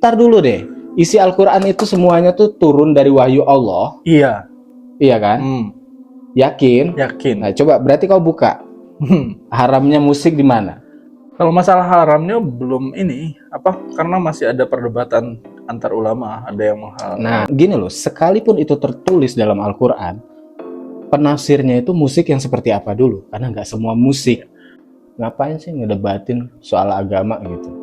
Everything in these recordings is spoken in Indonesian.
Ntar dulu deh, isi Al-Quran itu semuanya tuh turun dari wahyu Allah. Iya. Iya kan? Yakin? Yakin. Nah, coba berarti kau buka. Haramnya musik di mana? Kalau masalah haramnya belum ini apa? Karena masih ada perdebatan antar ulama, ada yang Nah, gini loh, sekalipun itu tertulis dalam Al-Quran, penafsirnya itu musik yang seperti apa dulu? Karena nggak semua musik. Ngapain sih ngedebatin soal agama gitu?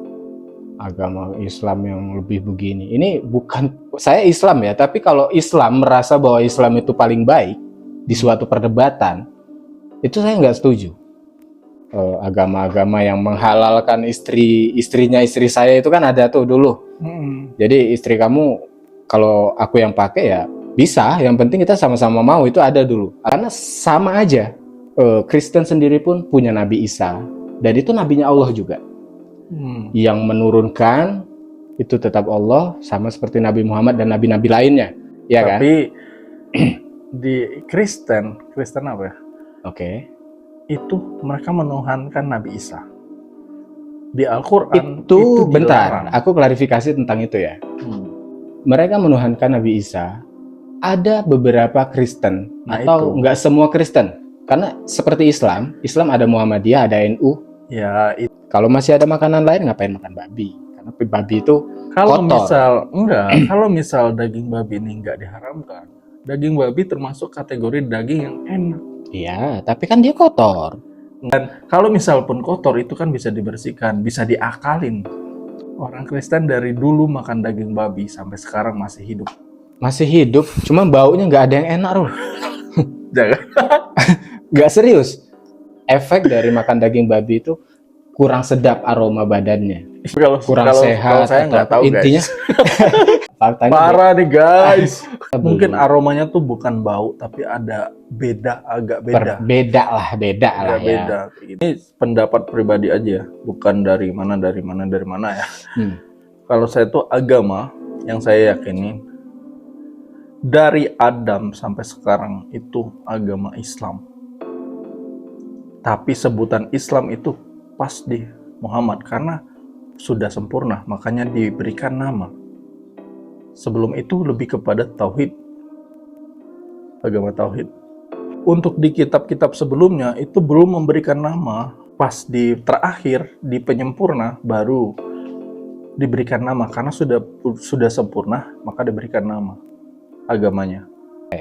Agama Islam yang lebih begini. Ini bukan, saya Islam ya, tapi kalau Islam merasa bahwa Islam itu paling baik di suatu perdebatan, itu saya nggak setuju. Agama-agama yang menghalalkan istrinya istri saya itu kan ada tuh dulu. Jadi istri kamu kalau aku yang pakai ya bisa, yang penting kita sama-sama mau, itu ada dulu. Karena sama aja, Kristen sendiri pun punya Nabi Isa, dan itu nabinya Allah juga. Yang menurunkan itu tetap Allah, sama seperti Nabi Muhammad dan nabi-nabi lainnya, ya kan? Tapi di Kristen apa ya? Oke. Itu mereka menuhankan Nabi Isa. Di Al-Quran itu dilarang. bentar, aku klarifikasi tentang itu ya. Mereka menuhankan Nabi Isa. Ada beberapa Kristen, atau nggak semua Kristen, karena seperti Islam ada Muhammadiyah, ada NU. Ya, kalau masih ada makanan lain, ngapain makan babi? Karena babi itu kalau kotor. kalau misal daging babi ini nggak diharamkan, daging babi termasuk kategori daging yang enak. Iya, tapi kan dia kotor. Dan kalau misal pun kotor, itu kan bisa dibersihkan, bisa diakalin. Orang Kristen dari dulu makan daging babi sampai sekarang masih hidup. Masih hidup, cuma baunya nggak ada yang enak loh. Jangan. Nggak serius. Efek dari makan daging babi itu kurang sedap aroma badannya. Kurang sehat. Kalau saya nggak tahu, intinya, guys. Parah nih guys. Mungkin aromanya tuh bukan bau, tapi ada agak beda. Beda lah ya. Ini pendapat pribadi aja, bukan dari mana ya. Kalau saya tuh agama yang saya yakini dari Adam sampai sekarang itu agama Islam. Tapi sebutan Islam itu pas di Muhammad karena sudah sempurna, makanya diberikan nama. Sebelum itu lebih kepada tauhid, agama tauhid. Untuk di kitab-kitab sebelumnya itu belum memberikan nama, pas di terakhir di penyempurna baru diberikan nama karena sudah sempurna, maka diberikan nama agamanya.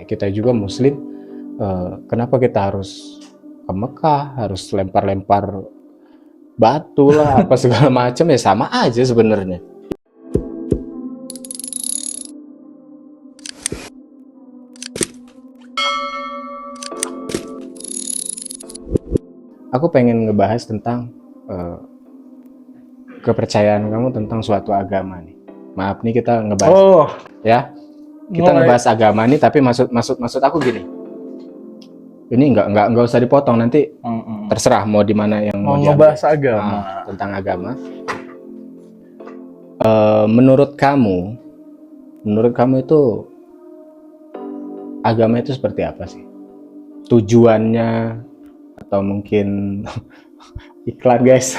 Kita juga Muslim, kenapa kita harus ke Mekah, harus lempar-lempar batu lah, apa segala macam, ya sama aja sebenarnya. Aku pengen ngebahas tentang kepercayaan kamu tentang suatu agama nih. Maaf nih kita ngebahas, ya. Kita ngebahas agama nih, tapi maksud aku gini. Ini nggak usah dipotong, nanti terserah mau di mana yang mau ngebahas agama. Tentang agama. Menurut kamu itu agama itu seperti apa sih? Tujuannya, atau mungkin iklan guys.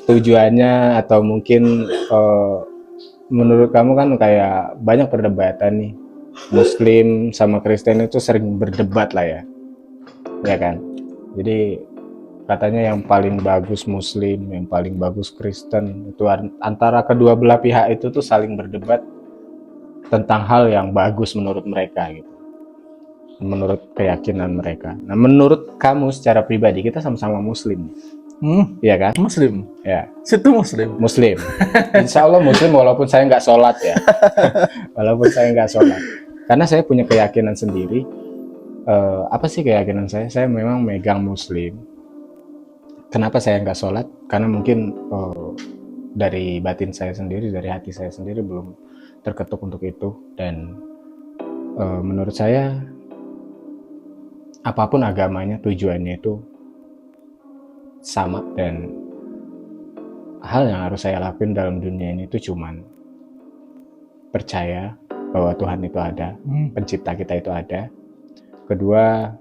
Tujuannya, atau mungkin menurut kamu kan kayak banyak perdebatan nih, Muslim sama Kristen itu sering berdebat lah ya kan. Jadi katanya yang paling bagus Muslim, yang paling bagus Kristen, itu antara kedua belah pihak itu tuh saling berdebat tentang hal yang bagus menurut mereka gitu, menurut keyakinan mereka. Nah, menurut kamu secara pribadi, kita sama-sama Muslim, iya kan? Muslim, ya. Situ Muslim. Insya Allah Muslim, walaupun saya nggak sholat ya. Walaupun saya nggak sholat, karena saya punya keyakinan sendiri. Apa sih keyakinan saya? Saya memang megang Muslim. Kenapa saya nggak sholat? Karena mungkin dari batin saya sendiri, dari hati saya sendiri belum terketuk untuk itu. Dan menurut saya, apapun agamanya, tujuannya itu sama, dan hal yang harus saya lakuin dalam dunia ini itu cuman percaya bahwa Tuhan itu ada, pencipta kita itu ada. Kedua,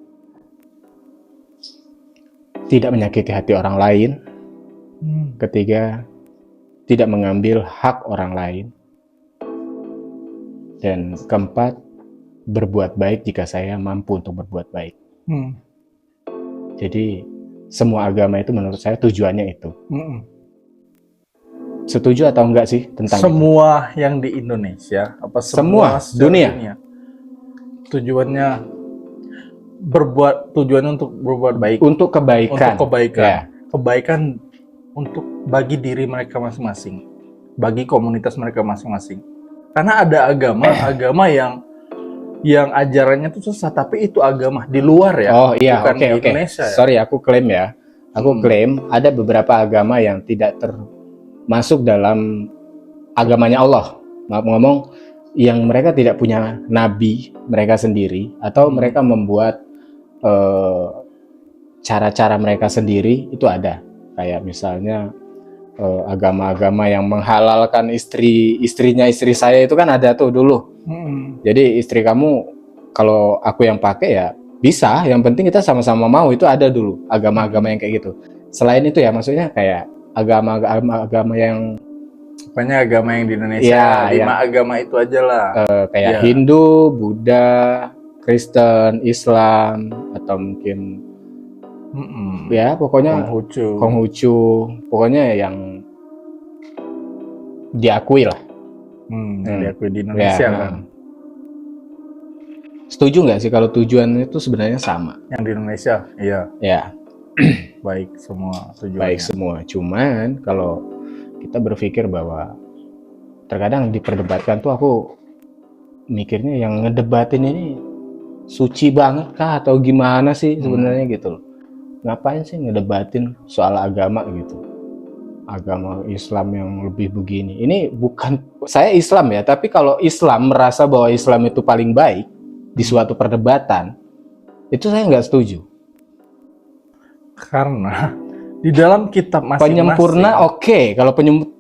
tidak menyakiti hati orang lain. Ketiga, tidak mengambil hak orang lain. Dan keempat, berbuat baik jika saya mampu untuk berbuat baik. Jadi semua agama itu menurut saya tujuannya itu. Setuju atau enggak sih tentang Semua yang di Indonesia, apa Semua secara dunia. tujuannya untuk berbuat baik, untuk kebaikan? untuk kebaikan, Ya. kebaikan untuk bagi diri mereka masing-masing, bagi komunitas mereka masing-masing. Karena ada agama yang ajarannya itu sesat, tapi itu agama di luar ya, Oh iya, bukan oke. di Indonesia ya. Sorry, aku klaim ya. Aku klaim ada beberapa agama yang tidak termasuk dalam agamanya Allah. Maaf ngomong, yang mereka tidak punya nabi mereka sendiri, atau mereka membuat cara-cara mereka sendiri, itu ada. Kayak misalnya agama-agama yang menghalalkan istrinya istri saya, itu kan ada tuh dulu. Jadi istri kamu, kalau aku yang pakai ya bisa, yang penting kita sama-sama mau, itu ada dulu agama-agama yang kayak gitu. Selain itu ya, maksudnya kayak agama yang Banyak agama yang di Indonesia, ya, 5 agama itu aja lah. kayak Ya. Hindu, Buddha, Kristen, Islam, atau mungkin ya pokoknya Konghucu, pokoknya yang diakui lah. Yang diakui di Indonesia Ya, kan. Setuju nggak sih kalau tujuannya itu sebenarnya sama? Yang di Indonesia, iya, Ya, baik semua tujuannya. baik semua. Cuman kalau kita berpikir bahwa terkadang diperdebatkan tuh, aku mikirnya yang ngedebatin ini suci banget kah atau gimana sih sebenarnya gitu loh. Ngapain sih ngedebatin soal agama gitu? Agama Islam yang lebih begini. Ini bukan, saya Islam ya, tapi kalau Islam merasa bahwa Islam itu paling baik di suatu perdebatan, itu saya nggak setuju. Karena di dalam kitab masing-masing, Penyempurna oke, kalau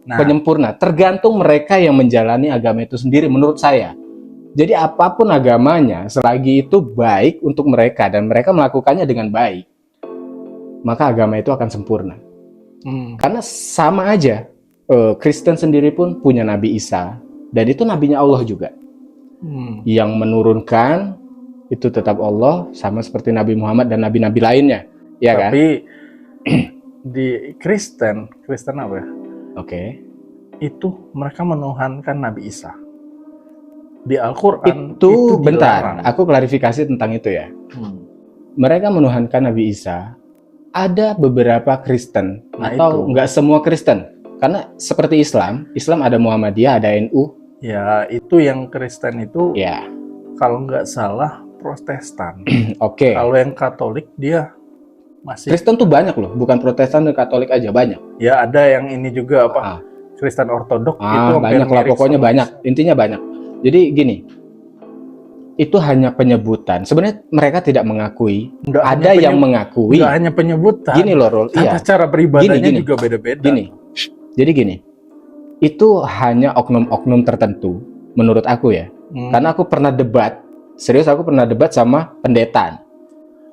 penyempurna tergantung mereka yang menjalani agama itu sendiri menurut saya. Jadi apapun agamanya, selagi itu baik untuk mereka dan mereka melakukannya dengan baik, maka agama itu akan sempurna. Karena sama aja, Kristen sendiri pun punya Nabi Isa, dan itu nabinya Allah juga. Yang menurunkan itu tetap Allah, sama seperti Nabi Muhammad dan nabi-nabi lainnya, ya kan? Tapi di Kristen apa ya? Oke. Itu mereka menuhankan Nabi Isa. Di Al-Quran Itu dilarang. bentar, aku klarifikasi tentang itu ya. Mereka menuhankan Nabi Isa. Ada beberapa Kristen, atau nggak semua Kristen, karena seperti Islam ada Muhammadiyah, ada NU. Ya, itu yang Kristen itu, Ya, kalau nggak salah Protestan. oke. Kalau yang Katolik dia masih. Kristen tuh banyak loh, bukan Protestan dan Katolik aja, banyak. Ya, ada yang ini juga apa? Kristen Ortodok itu banyak lah, pokoknya banyak. Intinya banyak. Jadi gini, itu hanya penyebutan. Sebenarnya mereka tidak mengakui. Ada yang mengakui. Nggak hanya penyebutan. Gini loh, Rol. Tata cara beribadahnya juga beda-beda. Jadi gini, itu hanya oknum-oknum tertentu, menurut aku ya. Karena aku pernah debat, serius aku pernah debat sama pendeta.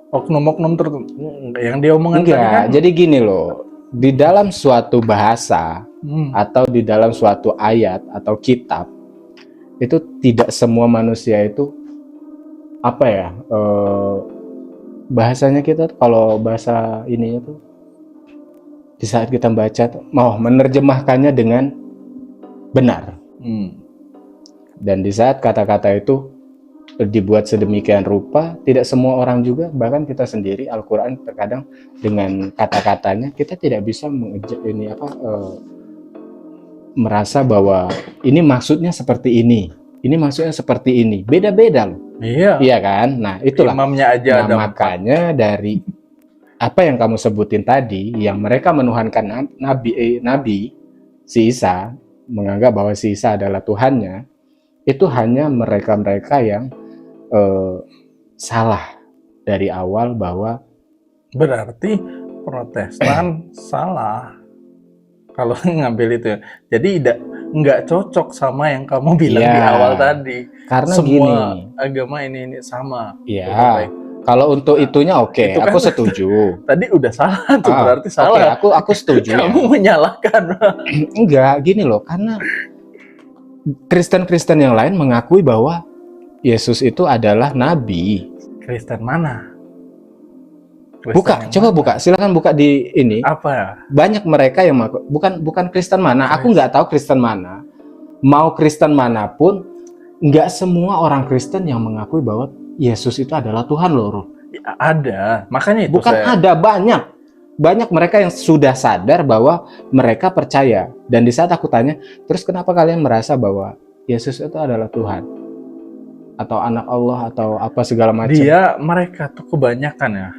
Oknum-oknum tertentu yang dia omongin tadi kan? Jadi gini loh, di dalam suatu bahasa atau di dalam suatu ayat atau kitab, itu tidak semua manusia itu apa ya, bahasanya kita kalau bahasa ininya tuh, di saat kita baca mau menerjemahkannya dengan benar. Dan di saat kata-kata itu dibuat sedemikian rupa, tidak semua orang juga, bahkan kita sendiri, Al-Quran terkadang dengan kata-katanya kita tidak bisa merasa bahwa ini maksudnya seperti ini maksudnya seperti ini, beda-beda loh. Iya kan? Nah itulah imamnya aja ada makanya dari apa yang kamu sebutin tadi, yang mereka menuhankan Nabi si Isa, menganggap bahwa si Isa adalah Tuhannya, itu hanya mereka-mereka yang salah dari awal. Bahwa berarti Protestan salah kalau ngambil itu. Jadi nggak cocok sama yang kamu bilang di awal tadi. Karena semua gini, agama ini sama. ya, Kalau untuk itunya oke, Itu kan aku setuju. tadi udah salah tuh, Ah, berarti oke, salah. aku setuju ya. Kamu menyalahkan. Enggak, gini loh, karena Kristen-Kristen yang lain mengakui bahwa Yesus itu adalah nabi. Kristen mana? Kristen Buka, yang coba mana? buka, silakan buka di ini. Apa ya? Banyak mereka yang bukan Kristen mana, aku nggak tahu Kristen mana. Mau Kristen manapun, nggak semua orang Kristen yang mengakui bahwa Yesus itu adalah Tuhan loh, Ruh. Ya, ada, makanya itu Bukan ada, banyak mereka yang sudah sadar bahwa mereka percaya. Dan di saat aku tanya, terus kenapa kalian merasa bahwa Yesus itu adalah Tuhan atau anak Allah atau apa segala macam? mereka tuh kebanyakan ya,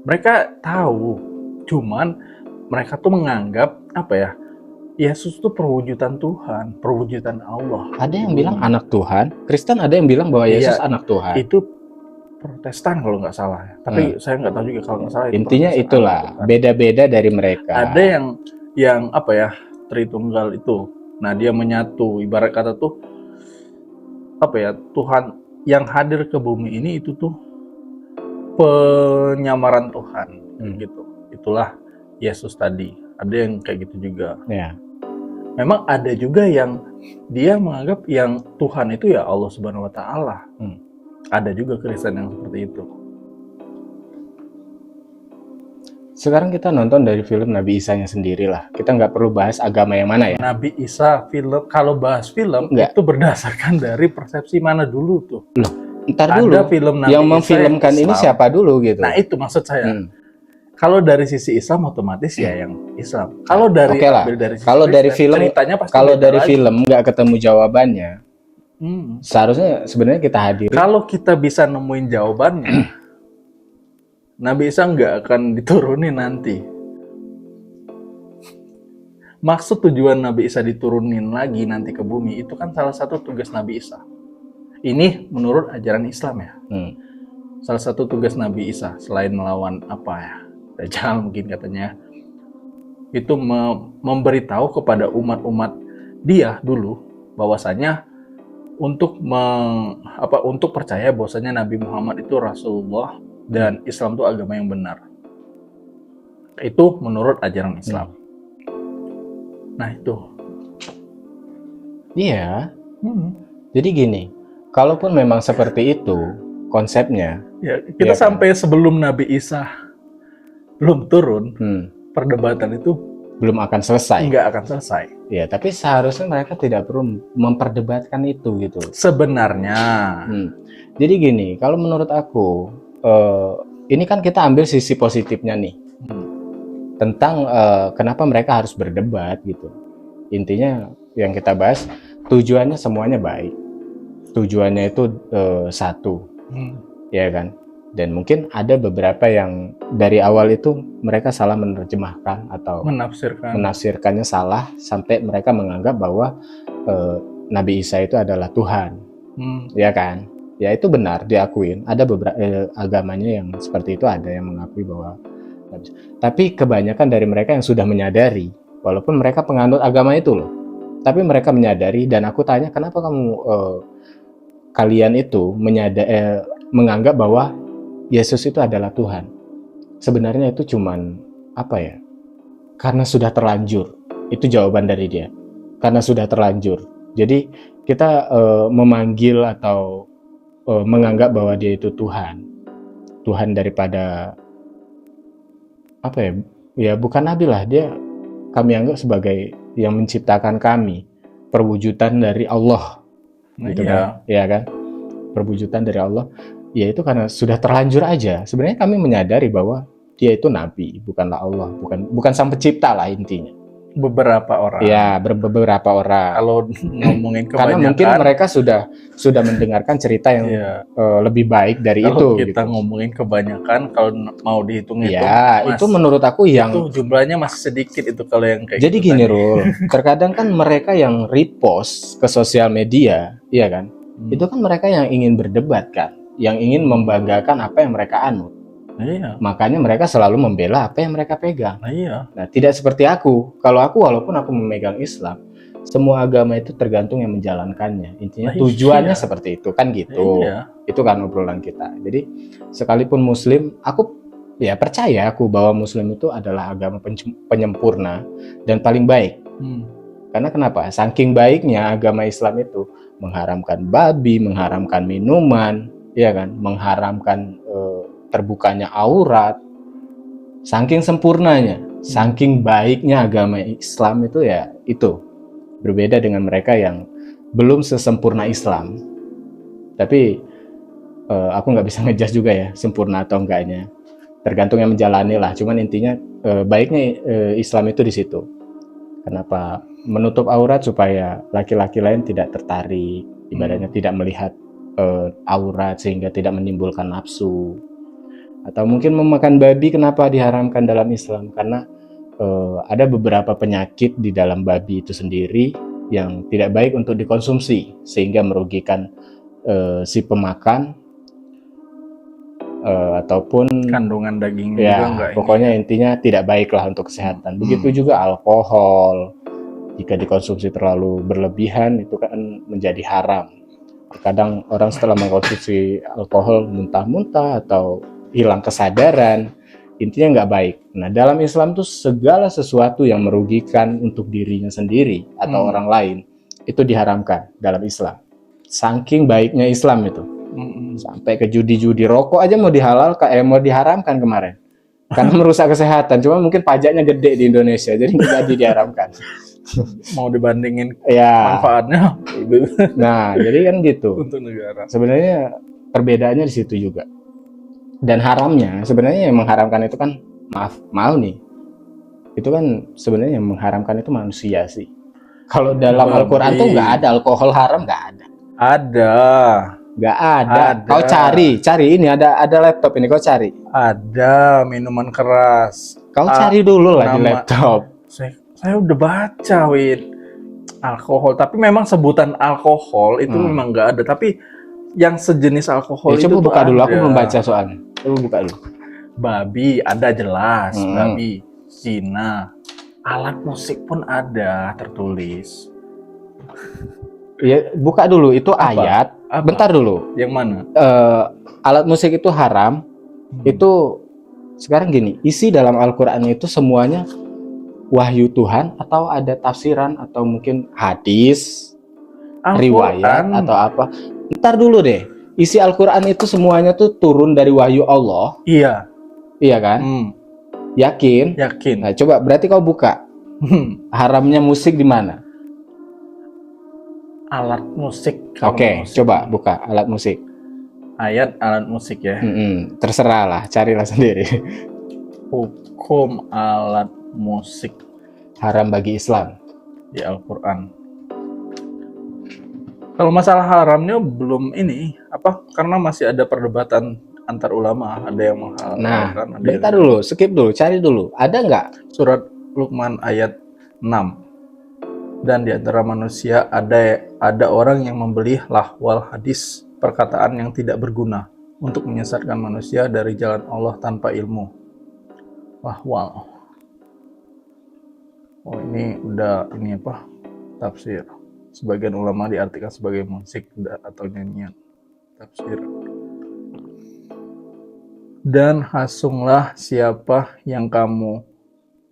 mereka tahu, cuman mereka tuh menganggap apa ya, Yesus tuh perwujudan Tuhan, perwujudan Allah. Ada yang bilang anak Tuhan, Kristen ada yang bilang bahwa Yesus anak Tuhan. Itu Protestan kalau nggak salah ya. Tapi saya nggak tahu juga kalau nggak salah. Intinya Protestan, itulah, beda-beda dari mereka. Ada yang apa ya, Tritunggal itu. Nah, dia menyatu, ibarat kata tuh apa ya, Tuhan yang hadir ke bumi ini itu tuh penyamaran Tuhan gitu. Itulah Yesus tadi. Ada yang kayak gitu juga. Ya. Memang ada juga yang dia menganggap yang Tuhan itu ya Allah Subhanahu wa taala. Ada juga Kristen yang seperti itu. Sekarang kita nonton dari film Nabi Isa-nya sendiri lah. Kita nggak perlu bahas agama yang mana ya. Nabi Isa film, kalau bahas film itu berdasarkan dari persepsi mana dulu tuh. Loh, ntar dulu. Ada film Nabi yang memfilmkan ini siapa dulu gitu. Nah itu maksud saya. Kalau dari sisi Islam otomatis ya yang Islam. Kalau dari kalau dari film ceritanya pasti kalau dari film nggak ketemu jawabannya. Seharusnya sebenarnya kita hadir. Kalau kita bisa nemuin jawabannya, Nabi Isa nggak akan diturunin nanti. Maksud tujuan Nabi Isa diturunin lagi nanti ke bumi itu kan salah satu tugas Nabi Isa. Ini menurut ajaran Islam ya. Salah satu tugas Nabi Isa selain melawan apa ya, Dajjal mungkin katanya, itu memberitahu kepada umat-umat dia dulu bahwasanya untuk percaya bahwasanya Nabi Muhammad itu Rasulullah dan Islam itu agama yang benar. Itu menurut ajaran Islam. Nah itu. Iya. Jadi gini, kalaupun memang seperti itu konsepnya, ya kita sampai sebelum Nabi Isa belum turun, perdebatan itu belum akan selesai. Nggak akan selesai. Ya, tapi seharusnya mereka tidak perlu memperdebatkan itu gitu. Sebenarnya. Jadi gini, kalau menurut aku, ini kan kita ambil sisi positifnya nih. Tentang kenapa mereka harus berdebat gitu. Intinya yang kita bahas, tujuannya semuanya baik. Tujuannya itu satu. Ya kan? Dan mungkin ada beberapa yang dari awal itu mereka salah menerjemahkan atau menafsirkannya salah sampai mereka menganggap bahwa Nabi Isa itu adalah Tuhan, ya kan? Ya itu benar diakuin. Ada beberapa agamanya yang seperti itu, ada yang mengakui bahwa. Tapi kebanyakan dari mereka yang sudah menyadari, walaupun mereka penganut agama itu loh, tapi mereka menyadari. Dan aku tanya, kenapa kalian itu menganggap bahwa Yesus itu adalah Tuhan? Sebenarnya itu cuman apa ya? Karena sudah terlanjur. Itu jawaban dari dia. Karena sudah terlanjur. Jadi kita memanggil atau menganggap bahwa dia itu Tuhan. Tuhan daripada apa ya? Ya bukan nabi lah, dia kami anggap sebagai yang menciptakan kami, perwujudan dari Allah. Gitu kan? Ya kan? Perwujudan dari Allah. Ya itu karena sudah terlanjur aja. Sebenarnya kami menyadari bahwa dia itu nabi, bukanlah Allah, bukan sang pencipta lah intinya. Beberapa orang. Ya, beberapa orang. Kalau ngomongin kebanyakan, karena mungkin mereka sudah mendengarkan cerita yang lebih baik dari kalau itu. Kita ngomongin kebanyakan, kalau mau dihitung-hitung, ya itu menurut aku yang itu jumlahnya masih sedikit itu kalau yang kayak. Jadi gitu gini, Rul, terkadang kan mereka yang repost ke sosial media, iya kan? Itu kan mereka yang ingin berdebat kan, yang ingin membanggakan apa yang mereka anut. Iya. Makanya mereka selalu membela apa yang mereka pegang. Iya. Nah, tidak seperti aku. Kalau aku, walaupun aku memegang Islam, semua agama itu tergantung yang menjalankannya. Intinya tujuannya Iya. seperti itu, kan gitu. Iya. Itu kan obrolan kita. Jadi, sekalipun Muslim, aku ya percaya aku bahwa Muslim itu adalah agama penyempurna dan paling baik. Karena kenapa? Saking baiknya agama Islam itu mengharamkan babi, mengharamkan minuman, ya kan, mengharamkan terbukanya aurat. Saking sempurnanya, saking baiknya agama Islam itu ya itu. Berbeda dengan mereka yang belum sesempurna Islam. Tapi aku nggak bisa ngejudge juga ya sempurna atau enggaknya. Tergantung yang menjalani lah. Cuman intinya baiknya Islam itu di situ. Kenapa menutup aurat supaya laki-laki lain tidak tertarik, ibaratnya tidak melihat aurat sehingga tidak menimbulkan nafsu. Atau mungkin memakan babi, kenapa diharamkan dalam Islam? Karena ada beberapa penyakit di dalam babi itu sendiri yang tidak baik untuk dikonsumsi sehingga merugikan si pemakan ataupun Kandungan dagingnya ya juga enggak pokoknya ini. intinya tidak baiklah untuk kesehatan. Begitu juga alkohol, jika dikonsumsi terlalu berlebihan itu kan menjadi haram. Kadang orang setelah mengkonsumsi alkohol muntah-muntah atau hilang kesadaran, intinya nggak baik. Nah, dalam Islam tuh segala sesuatu yang merugikan untuk dirinya sendiri atau orang lain itu diharamkan dalam Islam. Saking baiknya Islam itu. Sampai ke judi-judi, rokok aja mau mau diharamkan kemarin. Karena merusak kesehatan. Cuma mungkin pajaknya gede di Indonesia, jadi nggak jadi diharamkan. Mau dibandingin Ya. manfaatnya Nah, jadi kan gitu. untuk negara. Sebenarnya perbedaannya di situ juga. Dan haramnya, sebenarnya yang mengharamkan itu kan, maaf nih, itu kan sebenarnya yang mengharamkan itu manusia sih. Kalau dalam Al-Quran tuh nggak ada alkohol haram, nggak ada. Ada. Nggak ada. Kau cari ini ada laptop ini, kau cari. Ada minuman keras. Kau cari dulu lah di laptop. Saya udah baca, Win. Alkohol, tapi memang sebutan alkohol itu memang nggak ada. Tapi yang sejenis alkohol ya, itu coba buka dulu, ada. aku belum baca soalnya. Coba buka dulu. Babi ada jelas, babi. Cina. Alat musik pun ada tertulis. Ya, buka dulu itu ayat. Bentar dulu. Yang mana? Alat musik itu haram. Itu sekarang gini, isi dalam Al-Quran itu semuanya wahyu Tuhan atau ada tafsiran atau mungkin hadis, riwayat atau apa? Ntar dulu deh. Isi Al-Quran itu semuanya tuh turun dari wahyu Allah. Iya. Iya kan? Yakin? Yakin. Nah, coba berarti kau buka. Haramnya musik di mana? Alat musik. Oke, coba buka alat musik. Ayat alat musik ya. Terserah lah, carilah sendiri. Hukum alat musik haram bagi Islam di Al-Quran. Kalau masalah haramnya belum ini apa? Karena masih ada perdebatan antar ulama. Ada yang menghalalkan. Nah, bentar dulu, skip dulu, cari dulu. Ada nggak? Surat Luqman ayat 6. Dan di antara manusia ada orang yang membeli lahwal hadis, perkataan yang tidak berguna, untuk menyesatkan manusia dari jalan Allah tanpa ilmu. Lahwal. Oh, ini udah ini apa? Tafsir. Sebagian ulama diartikan sebagai musik atau nyanyian. Tafsir. Dan hasunglah siapa yang kamu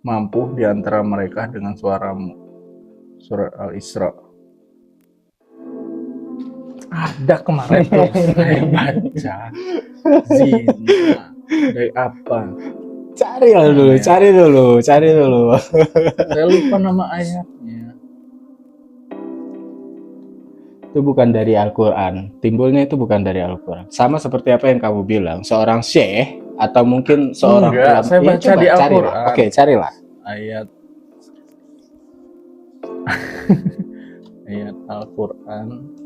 mampu di antara mereka dengan suaramu. Surat Al-Isra. Ada kemarin tuh saya baca. Zina. Dari apa? Cari dulu. Saya lupa nama ayatnya. Itu bukan dari Al-Quran. Timbulnya itu bukan dari Al-Quran. Sama seperti apa yang kamu bilang. Seorang syekh atau mungkin seorang ulama. Saya baca di Al-Quran. Oke, carilah. Ayat Al-Quran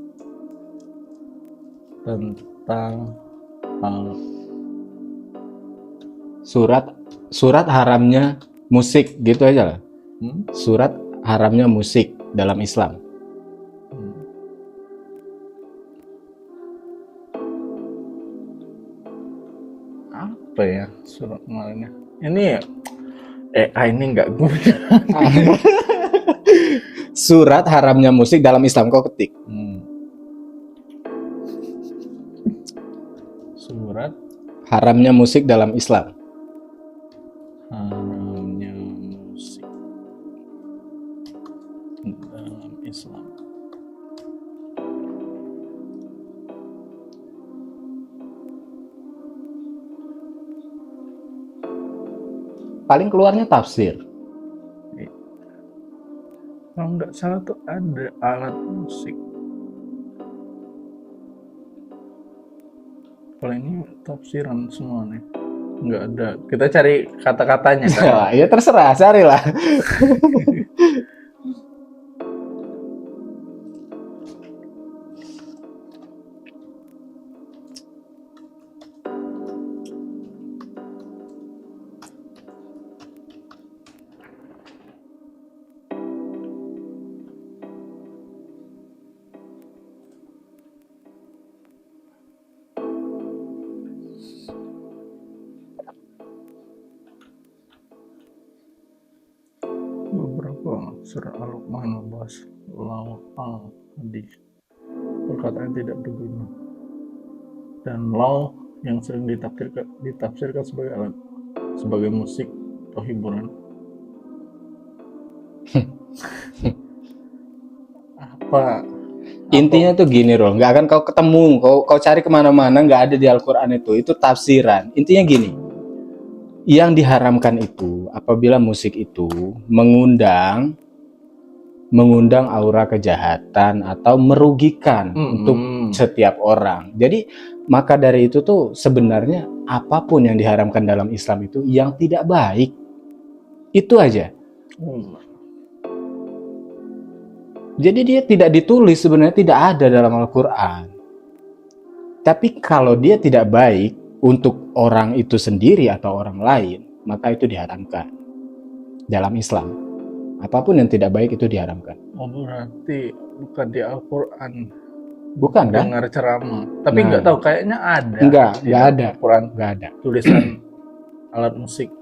tentang surat haramnya musik gitu aja lah. Surat haramnya musik dalam Islam. apa ya surat kemarinnya? Ini ini nggak guna. Surat haramnya musik dalam Islam, kau ketik. Surat Haramnya musik dalam Islam. haramnya musik dalam Islam. Paling keluarnya tafsir. Kalau nggak salah tuh ada alat musik. Kalau ini tafsiran semua nih. Nggak ada. Kita cari kata-katanya kan. Ya terserah, carilah. Beberapa surah Al-Luqman membahas law al-hadis, perkataan tidak berguna, dan law yang sering ditafsirkan sebagai alat, sebagai musik atau hiburan. Apa Intinya tuh gini, Rol, nggak akan kau ketemu, kau cari kemana-mana nggak ada di Al-Quran itu tafsiran. Intinya gini, yang diharamkan itu apabila musik itu mengundang aura kejahatan atau merugikan untuk setiap orang. Jadi maka dari itu tuh sebenarnya apapun yang diharamkan dalam Islam itu yang tidak baik, itu aja. Jadi dia tidak ditulis, sebenarnya tidak ada dalam Al-Quran. Tapi kalau dia tidak baik untuk orang itu sendiri atau orang lain, maka itu diharamkan dalam Islam. Apapun yang tidak baik itu diharamkan. Oh, berarti bukan di Al-Quran. Bukan kan? Dengar ceramah. Tapi nggak tahu, kayaknya ada. Nggak ada. Al-Quran Nggak ada. tulisan alat musik.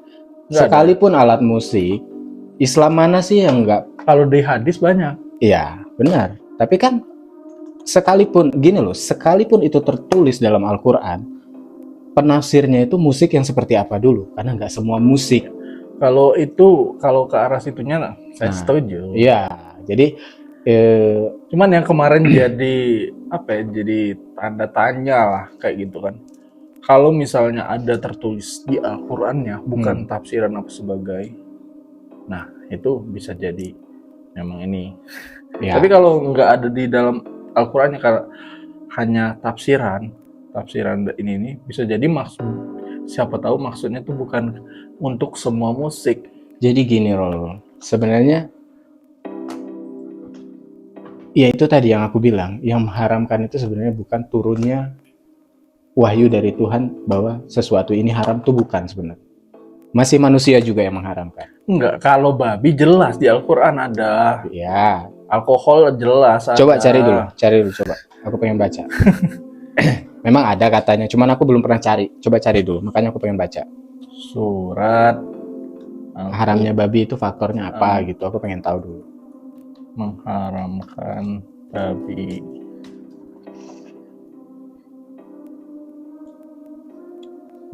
Nggak Sekalipun alat musik, Islam mana sih yang nggak? Kalau di hadis banyak. Iya, benar. Tapi kan sekalipun gini loh, sekalipun itu tertulis dalam Al-Quran, penafsirnya itu musik yang seperti apa dulu? Karena nggak semua musik. Kalau ke arah situnya, saya setuju. Iya, jadi cuman yang kemarin jadi jadi tanda tanya lah kayak gitu kan. Kalau misalnya ada tertulis di Al-Qur'annya bukan tafsiran apa sebagai, nah itu bisa jadi memang ini. Ya. Tapi kalau nggak ada di dalam Al-Qur'annya hanya tafsiran ini bisa jadi siapa tahu maksudnya itu bukan untuk semua musik. Jadi gini, Rol, sebenarnya ya itu tadi yang aku bilang, yang mengharamkan itu sebenarnya bukan turunnya wahyu dari Tuhan bahwa sesuatu ini haram, tuh bukan sebenarnya. Masih manusia juga yang mengharamkan. Enggak, kalau babi jelas di Al-Quran ada. Ya. Alkohol jelas ada. Coba cari dulu coba. Aku pengen baca. Memang ada katanya, cuman aku belum pernah cari. Coba cari dulu, makanya aku pengen baca. Surat haramnya babi itu faktornya apa gitu, aku pengen tahu dulu. Mengharamkan babi.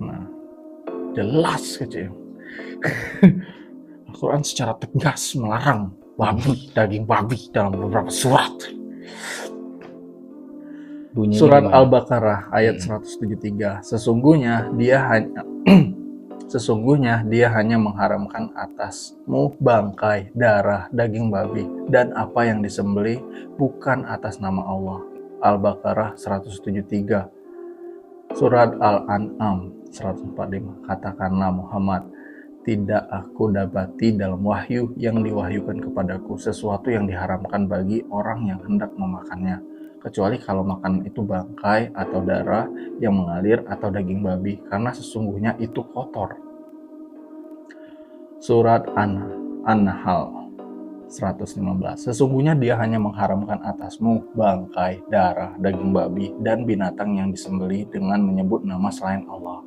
Nah, jelas kecil. Al-Quran secara tegas melarang daging babi dalam beberapa surat. Bunyinya surat Al-Baqarah ayat 173. Sesungguhnya dia hanya mengharamkan atasmu bangkai, darah, daging babi, dan apa yang disembelih bukan atas nama Allah. Al-Baqarah 173. Surat Al-An'am 145. Katakanlah Muhammad, tidak aku dapati dalam wahyu yang diwahyukan kepadaku sesuatu yang diharamkan bagi orang yang hendak memakannya, kecuali kalau makan itu bangkai atau darah yang mengalir atau daging babi, karena sesungguhnya itu kotor. Surat An-Nahl 115. Sesungguhnya dia hanya mengharamkan atasmu bangkai, darah, daging babi, dan binatang yang disembelih dengan menyebut nama selain Allah.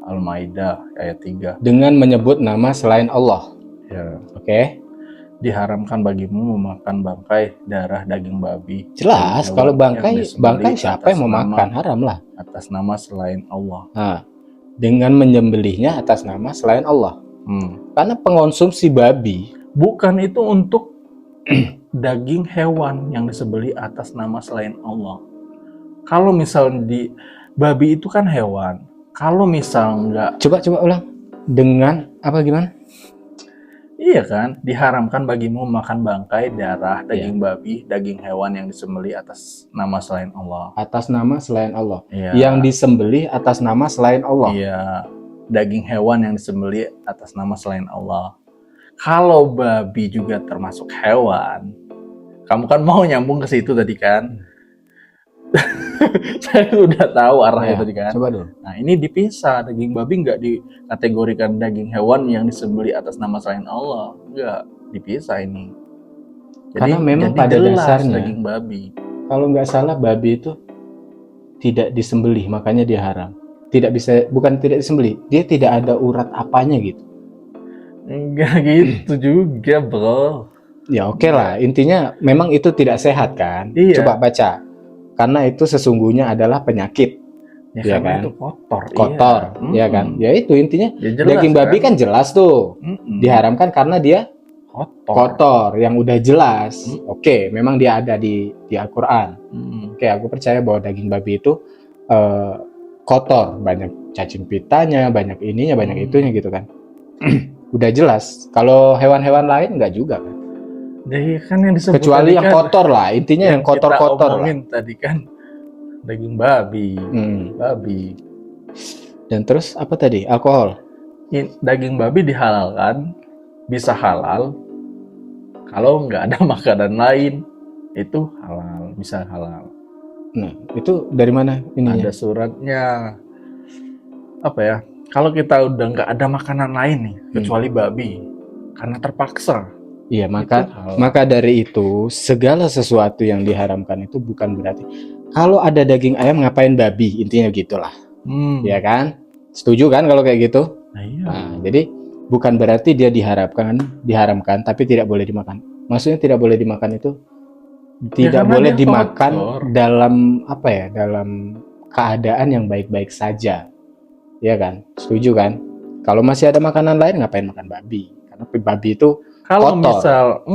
Al-Maidah ayat 3. Dengan menyebut nama selain Allah. Ya, Oke. diharamkan bagimu memakan bangkai, darah, daging babi. Jelas dan kalau hewan yang bangkai disembelih siapa yang mau makan? Haram lah. atas nama selain Allah. Nah, dengan menyembelihnya atas nama selain Allah. Karena pengonsumsi babi Bukan itu untuk daging hewan yang disembelih atas nama selain Allah. Kalau misal babi itu kan hewan. Kalau misal nggak, coba ulang. Dengan apa gimana? iya kan, diharamkan bagimu makan bangkai, darah, daging babi, daging hewan yang disembelih atas nama selain Allah. Atas nama selain Allah. Iya. Yang disembelih atas nama selain Allah. Iya, daging hewan yang disembelih atas nama selain Allah. Kalau babi juga termasuk hewan, kamu kan mau nyambung ke situ tadi kan? Saya udah tahu arahnya tadi kan. Coba dulu. Nah, ini dipisah. Daging babi nggak dikategorikan daging hewan yang disembelih atas nama selain Allah. Nggak, dipisah ini. Karena memang pada jelas dasarnya daging babi. Kalau nggak salah babi itu tidak disembelih, makanya dia haram. Bukan tidak disembelih, dia tidak ada urat apanya gitu. Enggak gitu juga, bro. Ya oke lah, intinya memang itu tidak sehat kan. Iya. Coba baca. Karena itu sesungguhnya adalah penyakit. Ya kan? Itu kotor, ya kan? Ya itu intinya. Ya jelas, daging babi kan jelas tuh. Diharamkan karena dia kotor yang udah jelas. Oke, memang dia ada di Al-Qur'an. Oke, aku percaya bahwa daging babi itu kotor, banyak cacing pitanya, banyak ininya, banyak itunya gitu kan. Udah jelas. Kalau hewan-hewan lain enggak juga kan. Jadi kan yang disebut kecuali yang kotor lah, intinya yang kotor-kotor lah. Tadi kan daging babi, babi. Dan terus apa tadi? Alkohol. Daging babi dihalalkan, bisa halal. Kalau nggak ada makanan lain, itu halal, bisa halal. Nah, itu dari mana ininya? Ada suratnya. Apa ya? Kalau kita udah nggak ada makanan lain nih, kecuali babi, karena terpaksa. Iya, maka dari itu segala sesuatu yang diharamkan itu bukan berarti kalau ada daging ayam ngapain babi, intinya gitulah. Ya kan? Setuju kan kalau kayak gitu? Nah, iya. Nah, jadi bukan berarti dia diharamkan tapi tidak boleh dimakan. Maksudnya tidak boleh dimakan itu tidak boleh dimakan dalam apa ya? Dalam keadaan yang baik-baik saja. Ya kan? Setuju kan? Kalau masih ada makanan lain ngapain makan babi? Karena babi itu kalau kotor.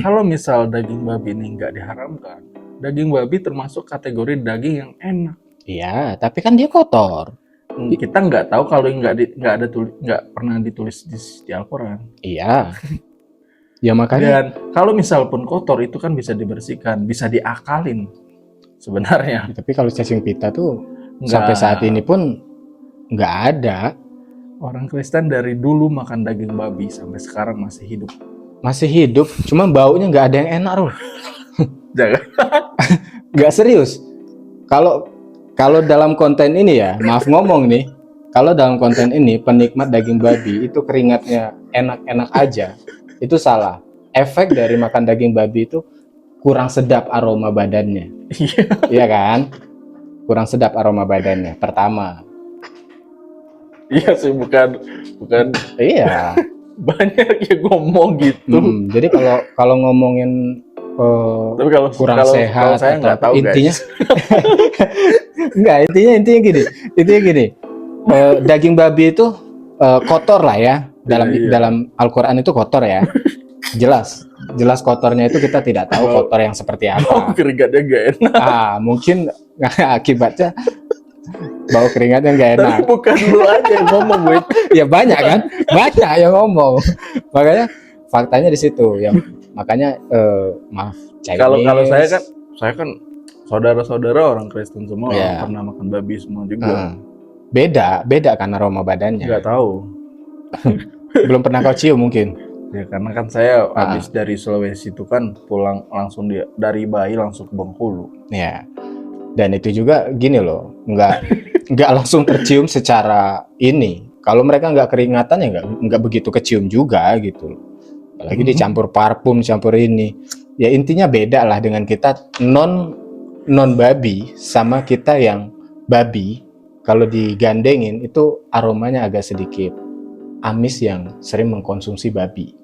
kalau misal daging babi ini nggak diharamkan, daging babi termasuk kategori daging yang enak. Iya, tapi kan dia kotor. Kita nggak tahu kalau nggak pernah ditulis di Al-Quran. Iya. Ya makanya. Dan kalau misal pun kotor itu kan bisa dibersihkan, bisa diakalin sebenarnya. Tapi kalau cacing pita tuh sampai saat ini pun nggak ada. Orang Kristen dari dulu makan daging babi sampai sekarang masih hidup. Masih hidup, cuma baunya nggak ada yang enak loh. Jangan. Nggak serius. Kalau dalam konten ini ya, maaf ngomong nih, kalau dalam konten ini penikmat daging babi itu keringatnya enak-enak aja, itu salah. Efek dari makan daging babi itu kurang sedap aroma badannya. Iya kan? Kurang sedap aroma badannya. Pertama. Iya sih, bukan. Iya. Banyak yang ngomong gitu. Jadi kalau ngomongin tapi kalau kurang sehat, kalau saya nggak tahu intinya, guys. intinya gini. Daging babi itu kotor lah ya. Dalam Al-Quran itu kotor ya. Jelas kotornya itu kita tidak tahu kotor yang seperti apa. Keringatnya nggak enak. Mungkin akibatnya bau keringatnya nggak enak. Tapi bukan lu aja yang ngomong, gue. Ya banyak kan, banyak yang ngomong. Makanya faktanya di situ. Ya makanya maaf. Kalau saya kan saudara-saudara orang Kristen semua pernah makan babi semua juga. Beda kan aroma badannya. Nggak tahu. Belum pernah kau cium mungkin. Ya karena kan saya habis dari Sulawesi itu kan pulang langsung dari bayi langsung ke Bengkulu. Ya. Dan itu juga gini loh, nggak langsung tercium secara ini. Kalau mereka nggak keringatan ya nggak begitu kecium juga gitu. Apalagi dicampur parfum, campur ini. Ya intinya beda lah dengan kita non babi sama kita yang babi. kalau digandengin itu aromanya agak sedikit amis yang sering mengkonsumsi babi